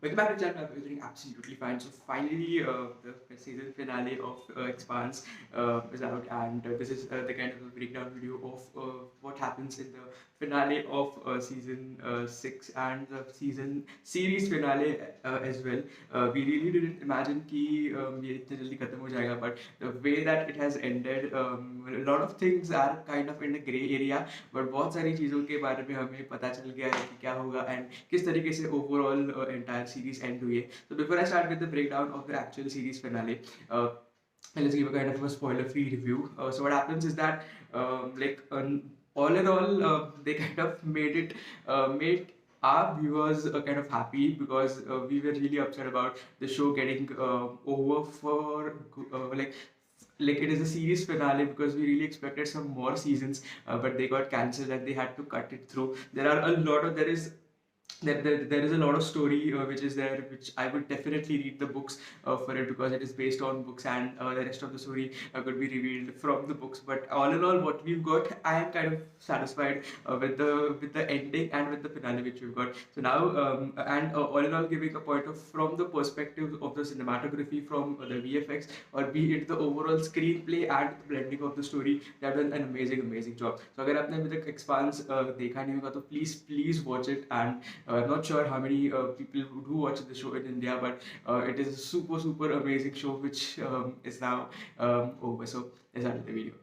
Welcome back to the channel. I'm doing absolutely fine. So finally, the season finale of Expanse is out, and this is the kind of a breakdown video of what happens in the finale of season 6 and the season series finale as well. We really didn't imagine कि ये इतने जल्दी खत्म हो जाएगा, but the way that it has ended, a lot of things are kind of in a grey area, but बहुत सारी चीज़ों के बारे में हमें पता चल गया है कि क्या होगा एंड किस तरीके से ओवरऑल एंटायर सीरीज एंड हुई है. So before I start with the breakdown of the actual series finale, let's give a kind of a spoiler-free review. So what happens is that all in all, they kind of made our viewers kind of happy because we were really upset about the show getting over for like it is a series finale because we really expected some more seasons, but they got cancelled and they had to cut it through. There is a lot of story which is there, which I would definitely read the books for it because it is based on books, and the rest of the story could be revealed from the books. But all in all, what we've got, I am kind of satisfied with the ending and with the finale which we've got. So now, all in all, giving a point of from the perspective of the cinematography, from the VFX, or be it the overall screenplay and the blending of the story, they've done an amazing job. So अगर आपने अभी तक Expanse देखा नहीं होगा तो please watch it. And I'm not sure how many people do watch the show in India, but it is a super amazing show which is now over. So let's start the video.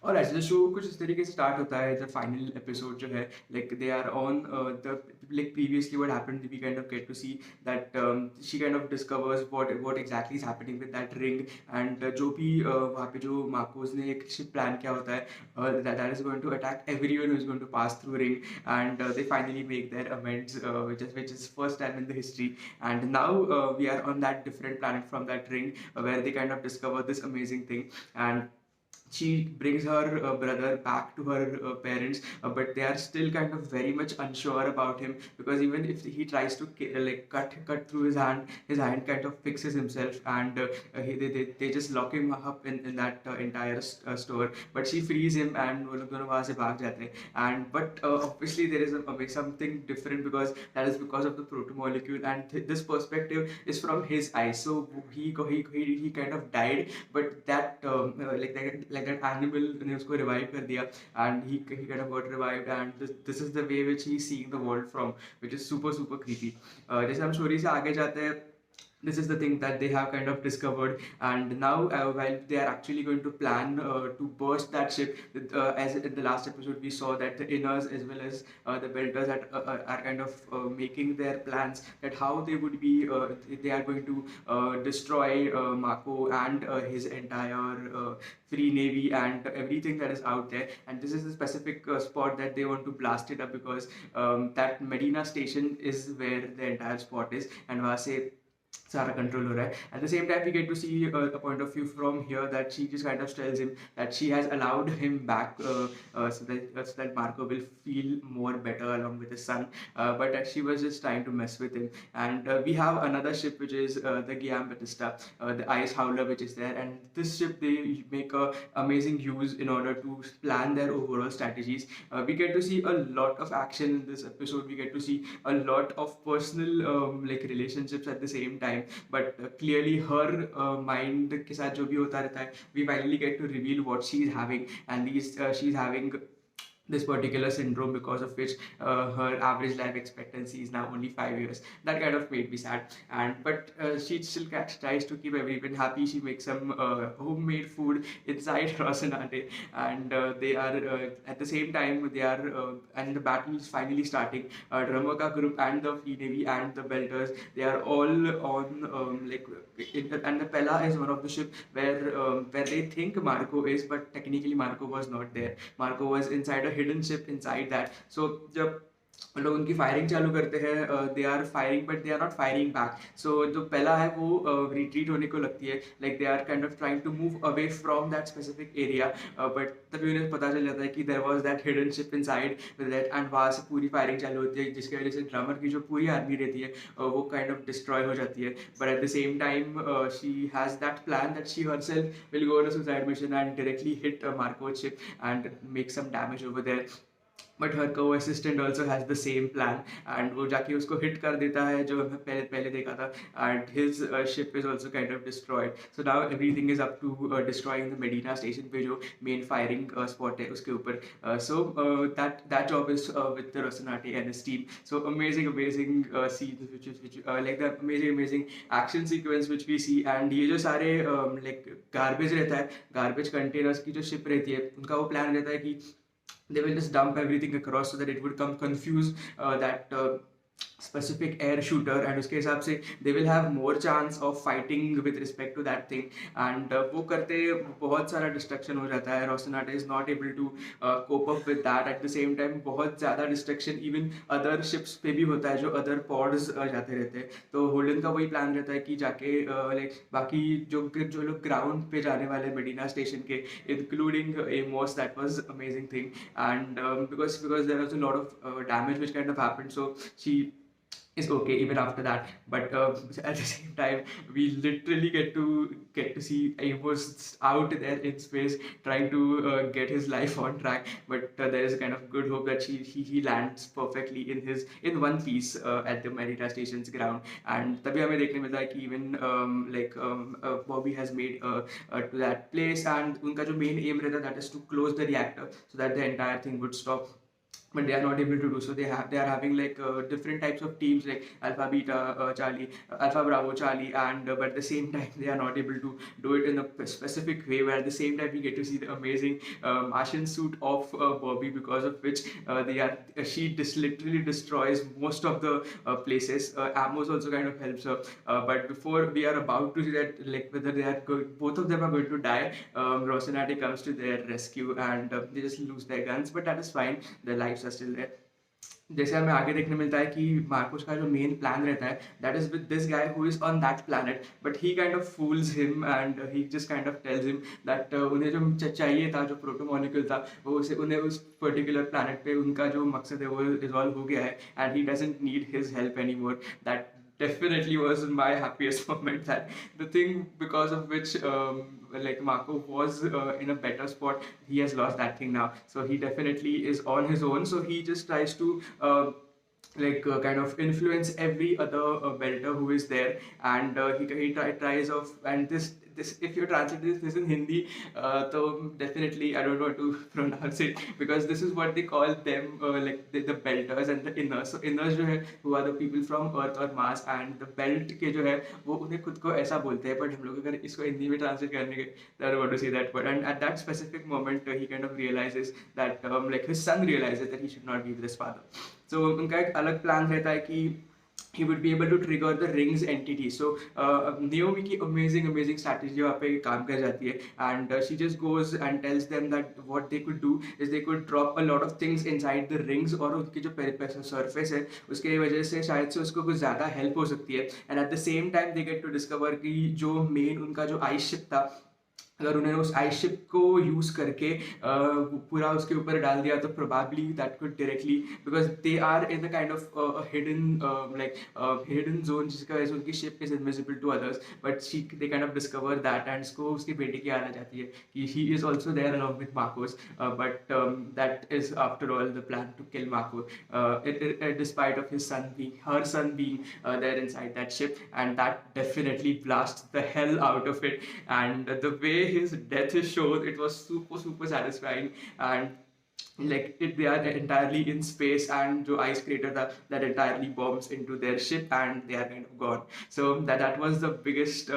और ऐसे show कुछ इस तरीके से start होता है. The final episode जो है, like they are on the like previously what happened, we kind of get to see that she kind of discovers what exactly is happening with that ring. And जो भी वहाँ पे जो Marcos ने एक ship plan किया होता है, that is going to attack everyone who is going to pass through ring. And they finally make their amends, which is first time in the history. And now we are on that different planet from that ring, where they kind of discover this amazing thing. And she brings her brother back to her parents, but they are still kind of very much unsure about him, because even if he tries to cut through his hand kind of fixes himself. And they just lock him up in that entire store. But she frees him and वो लोग दोनों वहाँ से भाग जाते हैं. And but obviously there is something different, because that is because of the proto molecule, and this perspective is from his eyes. So he kind of died, but that like that animal ने उसको revive कर दिया, and he kind of got revived. And this is the way which he's seeing the world from, which is super creepy. जैसे हम story से आगे जाते हैं, this is the thing that they have kind of discovered. And now while they are actually going to plan to burst that ship, as in the last episode we saw that the inners as well as the belters are kind of making their plans, that how they would be they are going to destroy Mako and his entire free navy and everything that is out there. And this is the specific spot that they want to blast it up, because that Medina station is where the entire spot is, and वहाँ से सारा control हो रहा है. At the same time, we get to see a point of view from here, that she just kind of tells him that she has allowed him back, so that Marco will feel more better along with his son, but that she was just trying to mess with him. And we have another ship which is the Guillaume Batista, the Ice Howler, which is there. And this ship, they make a amazing use in order to plan their overall strategies. We get to see a lot of action in this episode. We get to see a lot of personal relationships at the same time. But clearly her mind के साथ जो भी होता रहता है, we finally get to reveal what she's having. And she's having this particular syndrome, because of which her average life expectancy is now only 5 years. That kind of made me sad. And but she still tries to keep everyone happy. She makes some homemade food inside Rocinante. And they are at the same time they are and the battle is finally starting. Dramaka group and the Free Navy and the Belters, they are all on and the Pella is one of the ship where they think Marco is, but technically Marco was not there. Marco was inside a hidden ship inside that. So लोग उनकी firing चालू करते हैं, they are firing but they are not firing back. So जो पहला है वो retreat होने को लगती है, like they are kind of trying to move away from that specific area, but तभी उन्हें पता चल जाता है कि there was that hidden ship inside that, and वहाँ से पूरी फायरिंग चालू होती है, जिसकी वजह से ड्रमर की जो पूरी आर्मी रहती है वो काइंड ऑफ डिस्ट्रॉय हो जाती है। But at the same time she has that plan that she herself will go on a suicide mission and directly hit Marco's ship and make some damage over there. But her को assistant also has the same plan, and वो जाके उसको hit कर देता है जो हमें पहले पहले देखा था, and his ship is also kind of destroyed. So now everything is up to destroying the Medina station पे जो मेन फायरिंग स्पॉट है उसके ऊपर। So that job is with the Rosnate and his team. So amazing scenes which like the amazing action sequence which we see, and ये जो सारे like garbage रहता है, गार्बेज कंटेनर्स की जो शिप रहती है, उनका वो प्लान रहता है कि they will just dump everything across so that it would come confuse that specific air shooter, and उसके हिसाब से they will have more chance of fighting with respect to that thing, and वो करते बहुत सारा डिस्ट्रक्शन हो जाता है। रोसनाटे is not able to cope up with that। at the same time बहुत ज़्यादा डिस्ट्रक्शन इवन अदर शिप्स पे भी होता है जो अदर पॉड्स जाते रहते हैं। तो होल्डन का वही प्लान रहता है कि जाके लाइक बाकी जो लोग ग्राउंड पे जाने वाले मेडिना स्टेशन के, including Amos, that was amazing thing, and because there was a lot of damage which kind of happened, so she is okay even after that. But at the same time we literally get to see Amos out there in space trying to get his life on track, but there is a kind of good hope that he lands perfectly in one piece at the Merida station's ground, and तभी हमें देखने मिलता है कि even Bobby has made to that place, and उनका जो main aim रहता है that is to close the reactor so that the entire thing would stop, but they are not able to do so. They are having like different types of teams like Alpha Beta Charlie, Alpha Bravo Charlie, and but at the same time they are not able to do it in a specific way, where at the same time we get to see the amazing Martian suit of Bobby, because of which she literally destroys most of the places. Amos also kind of helps her, but before we are about to see that, like whether both of them are going to die, Rocinante comes to their rescue, and they just lose their guns, but that is fine, their lives are still there. जैसे हमें आगे देखने मिलता है कि Marcos का जो main plan रहता है that is with this guy who is on that planet, but he kind of fools him and he just kind of tells him that उन्हें जो चाहिए था, जो प्रोटोमोलिक्यूल था, वो उसे उन्हें उस पर्टिकुलर प्लैनेट पे उनका जो मकसद है वो रिजॉल्व हो गया है, and he doesn't need his help any more. That definitely was my happiest moment, that the thing because of which like Marco was in a better spot, he has lost that thing now, so he definitely is on his own. So he just tries to kind of influence every other belter who is there, and tries of, and this if you translate this in Hindi, so definitely I don't want to pronounce it, because this is what they call them, like the belters and the inners. So inners जो है who are the people from Earth or Mars, and the belt के जो है वो उन्हें खुद को ऐसा बोलते हैं, but हम लोग अगर इसको हिंदी में ट्रांसलेट करने के, I don't want to say that word. And at that specific moment he kind of realizes that like his son realizes that he should not be with his father. So उनका एक अलग plan रहता है कि he would be able to trigger the rings entity. So Naomi की amazing strategy वहाँ पे काम कर जाती है, and she just goes and tells them that what they could do is they could drop a lot of things inside the rings, और उनकी जो surface है उसके वजह से शायद से उसको कुछ ज़्यादा help हो सकती है। And at the same time they get to discover कि जो main उनका जो ice ship था, अगर उन्होंने उस आइस शिप को यूज़ करके पूरा उसके ऊपर डाल दिया तो probably that could directly, because they are in the kind of hidden zone, जिसका वजह से उनकी ship is invisible to others, but she they kind of discover that, and उसको उसकी बेटी की याद आ जाती है कि he is also there along with Marcos, but that is after all the plan to kill Marco, despite of his son being her son being there inside that ship, and that definitely blasts the hell out of it, and the way his death is shown, it was super satisfying. And like they are entirely in space, and जो ice crater था that entirely bombs into their ship, and they are kind of gone. So that was the biggest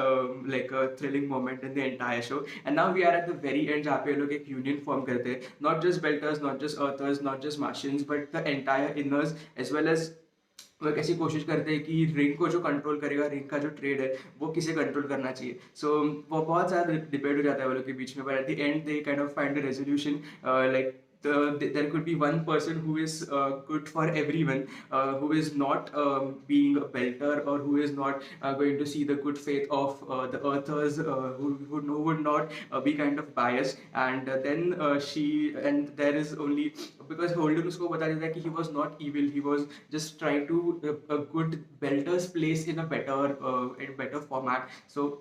thrilling moment in the entire show. And now we are at the very end, जहाँ पे लोग एक union form करते हैं, not just belters, not just earthers, not just Martians, but the entire inners, as well as वो कैसी कोशिश करते हैं कि रिंग को जो कंट्रोल करेगा, रिंग का जो ट्रेड है वो किसे कंट्रोल करना चाहिए। सो वो बहुत ज़्यादा डिबेट हो जाता है वो लोग के बीच में, but at the end they kind of find a resolution, like there could be one person who is good for everyone, who is not being a belter, or who is not going to see the good faith of the earthers, who would not be kind of biased. And then she and there is only because Holden उसको बता देता है कि he was not evil, he was just trying to a good belter's place in a better format. So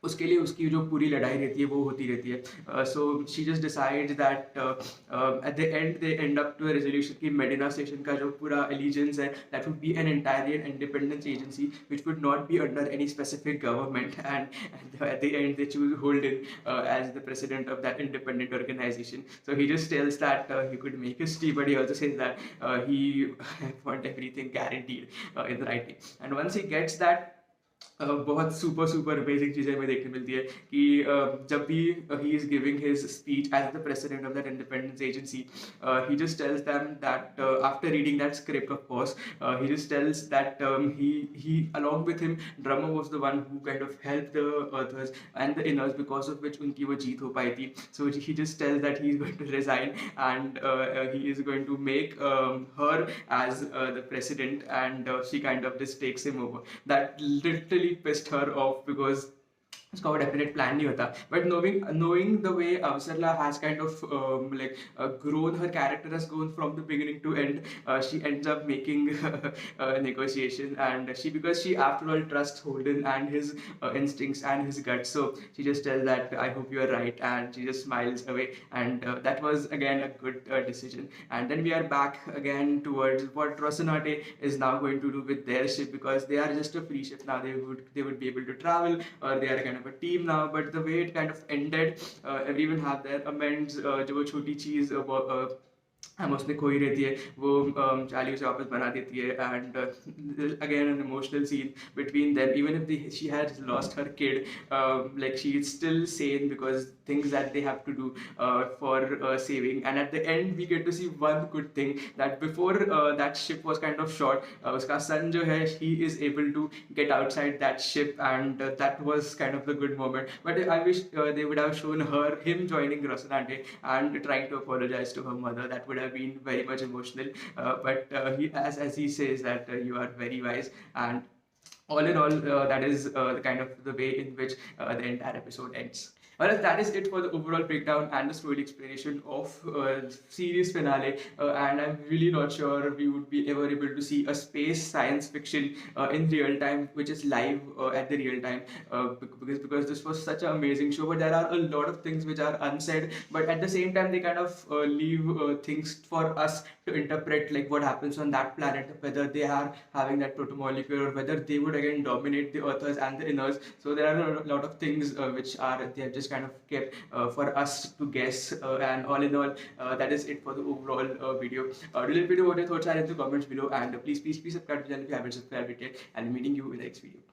उसके लिए उसकी जो पूरी लड़ाई रहती है वो होती रहती है. So she just decides that at the end they end up to a resolution कि मेडिना स्टेशन का जो पूरा एलिजेंस है that would be an entire independence agency which would not be under any specific government. And at the end they choose Holden as the president of that independent organization. So he just tells that he could make history, but he also says that he want everything guaranteed in writing. And once he gets that, बहुत super basic चीज़ें हमें देखने मिलती है कि जब भी he is giving his speech as the president of that independence agency, he just tells them that after reading that script of course, he just tells that he along with him drummer was the one who kind of helped the earthers and the inners, because of which उनकी वो जीत हो पाई थी. So he just tells that he is going to resign, and he is going to make her as the president, and she kind of just takes him over. That literally pissed her off because उसका वो definite plan नहीं होता. But knowing the way Avsarla has kind of grown, her character has grown from the beginning to end, she ends up making negotiation, and because she after all trusts Holden and his instincts and his guts. So she just tells that I hope you are right, and she just smiles away. And that was again a good decision. And then we are back again towards what Rocinante is now going to do with their ship, because they are just a free ship now. They would be able to travel, or they are kind of a team now. But the way it kind of ended, everyone have their amends. जो वो छोटी चीज़ हम उसने खोई रहती है वो Charlie उसे वापस बना देती है. And again an emotional scene between them, even if she has lost her kid, like she is still sane because things that they have to do for saving. And at the end we get to see one good thing, that before that ship was kind of shot, उसका son जो है he is able to get outside that ship, and that was kind of the good moment. But I wish they would have shown him joining Rocinante and trying to apologize to her mother. That would have been very much emotional. But he, as he says that you are very wise. And all in all, that is the kind of the way in which the entire episode ends. Well, that is it for the overall breakdown and the story explanation of series finale. And I'm really not sure we would be ever able to see a space science fiction in real time, which is live at the real time, because this was such an amazing show. But there are a lot of things which are unsaid, but at the same time they kind of leave things for us to interpret, like what happens on that planet, whether they are having that protomolecule, or whether they would again dominate the earthers and the inners. So there are a lot of things which are they have just kind of kept for us to guess. And all in all, that is it for the overall video. Do let me know what your thoughts are in the comments below, and please subscribe to the channel if you haven't subscribed it yet, and I'm meeting you in the next video.